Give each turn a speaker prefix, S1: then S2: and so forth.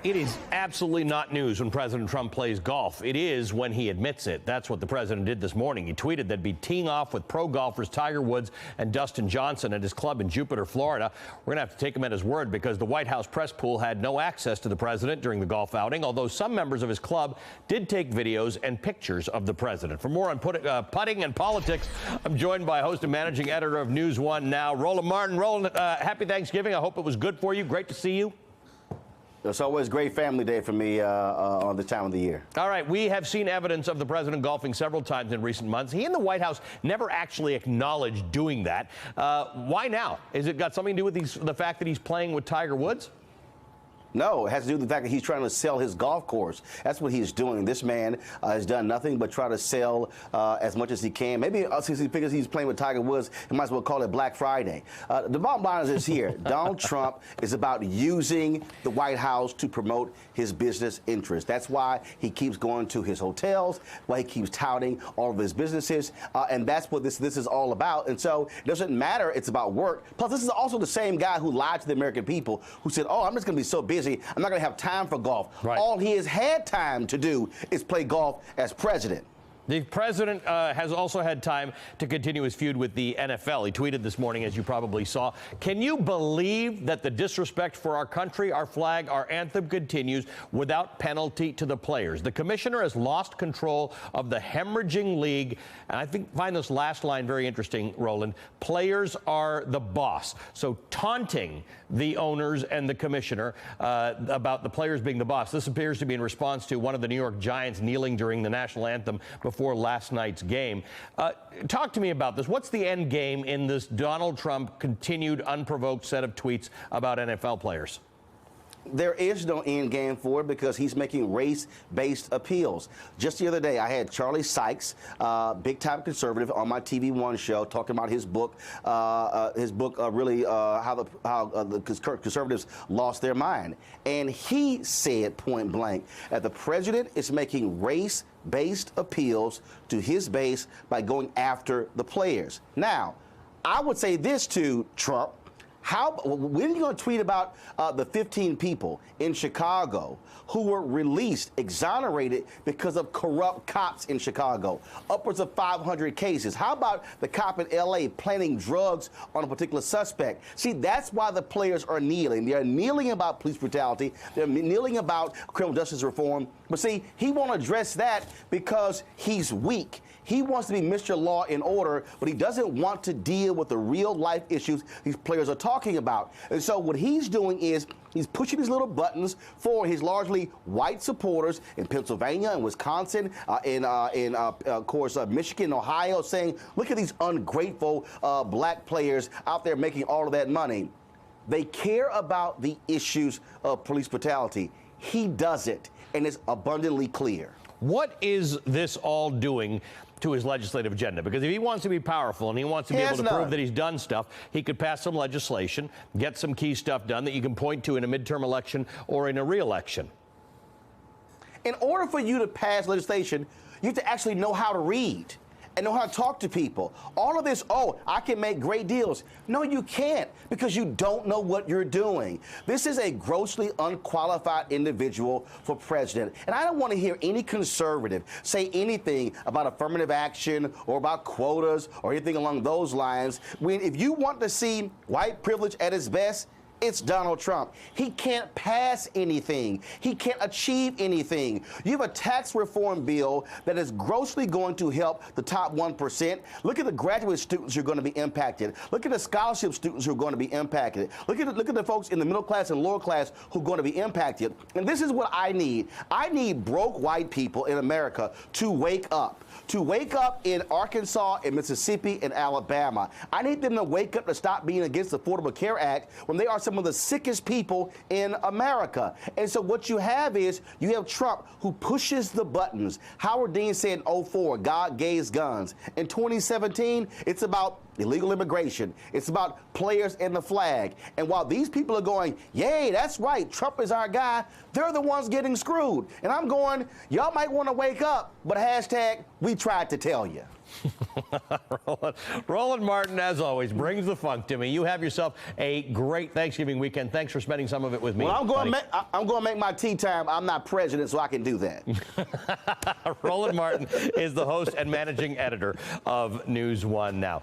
S1: It is absolutely not news when President Trump plays golf. It is when he admits it. That's what the president did this morning. He tweeted that he'd be teeing off with pro golfers Tiger Woods and Dustin Johnson at his club in Jupiter, Florida. We're going to have to take him at his word because the White House press pool had no access to the president during the golf outing, although some members of his club did take videos and pictures of the president. For more on putting and politics, I'm joined by host and managing editor of News One Now, Roland Martin. Roland, happy Thanksgiving. I hope it was good for you. Great to see you.
S2: It's always great family day for me on this time of the year.
S1: All right, we have seen evidence of the president golfing several times in recent months. He and the White House never actually acknowledged doing that. Why now? Is it got something to do with the fact that he's playing with Tiger Woods?
S2: No, it has to do with the fact that he's trying to sell his golf course. That's what he's doing. This man has done nothing but try to sell as much as he can. Maybe since he figures he's playing with Tiger Woods, he might as well call it Black Friday. The bottom line is this here. Donald Trump is about using the White House to promote his business interests. That's why he keeps going to his hotels, why he keeps touting all of his businesses, and that's what this is all about. And so it doesn't matter. It's about work. Plus, this is also the same guy who lied to the American people, who said, oh, I'm just going to be so busy. I'm not going to have time for golf.
S1: Right.
S2: All he has had time to do is play golf as president.
S1: The president has also had time to continue his feud with the NFL. He tweeted this morning, as you probably saw, "Can you believe that the disrespect for our country, our flag, our anthem continues without penalty to the players? The commissioner has lost control of the hemorrhaging league." And I find this last line very interesting, Roland. Players are the boss. So taunting the owners and the commissioner about the players being the boss. This appears to be in response to one of the New York Giants kneeling during the national anthem before last night's game. Talk to me about this. What's the end game in this Donald Trump continued unprovoked set of tweets about NFL players?
S2: There is no end game for it because he's making race-based appeals. Just the other day, I had Charlie Sykes, big-time conservative, on my TV One show talking about his book. How the conservatives lost their mind. And he said point blank that the president is making race-based appeals to his base by going after the players. Now, I would say this to Trump. When are you going to tweet about the 15 people in Chicago who were released, exonerated because of corrupt cops in Chicago? Upwards of 500 cases. How about the cop in L.A. planting drugs on a particular suspect? See, that's why the players are kneeling. They're kneeling about police brutality. They're kneeling about criminal justice reform. But see, he won't address that because he's weak. He wants to be Mr. Law and Order, but he doesn't want to deal with the real life issues these players are talking about. And so what he's doing is he's pushing these little buttons for his largely white supporters in Pennsylvania and Wisconsin, of course, Michigan, Ohio, saying, look at these ungrateful black players out there making all of that money. They care about the issues of police brutality. He doesn't, and it's abundantly clear.
S1: What is this all doing to his legislative agenda? Because if he wants to be powerful and he wants to be able to prove that he's done stuff, he could pass some legislation, get some key stuff done that you can point to in a midterm election or in a re-election.
S2: In order for you to pass legislation, you have to actually know how to read and know how to talk to people. All of this, oh, I can make great deals. No, you can't, because you don't know what you're doing. This is a grossly unqualified individual for president. And I don't want to hear any conservative say anything about affirmative action or about quotas or anything along those lines. If you want to see white privilege at its best, it's Donald Trump. He can't pass anything. He can't achieve anything. You have a tax reform bill that is grossly going to help the top 1%. Look at the graduate students who are going to be impacted. Look at the scholarship students who are going to be impacted. Look at the folks in the middle class and lower class who are going to be impacted. And this is what I need. I need broke white people in America to wake up. To wake up in Arkansas, in Mississippi, and Alabama. I need them to wake up to stop being against the Affordable Care Act when they are some of the sickest people in America. And so what you have is you have Trump who pushes the buttons. Howard Dean said in 2004, God gave guns. In 2017, it's about illegal immigration. It's about players and the flag. And while these people are going, yay, that's right, Trump is our guy, they're the ones getting screwed. And I'm going, y'all might want to wake up, but hashtag, we tried to tell you.
S1: Roland Martin, as always, brings the funk to me. You have yourself a great Thanksgiving weekend. Thanks for spending some of it with me.
S2: Well, I'm going to make my tea time. I'm not president, so I can do that.
S1: Roland Martin is the host and managing editor of News One Now.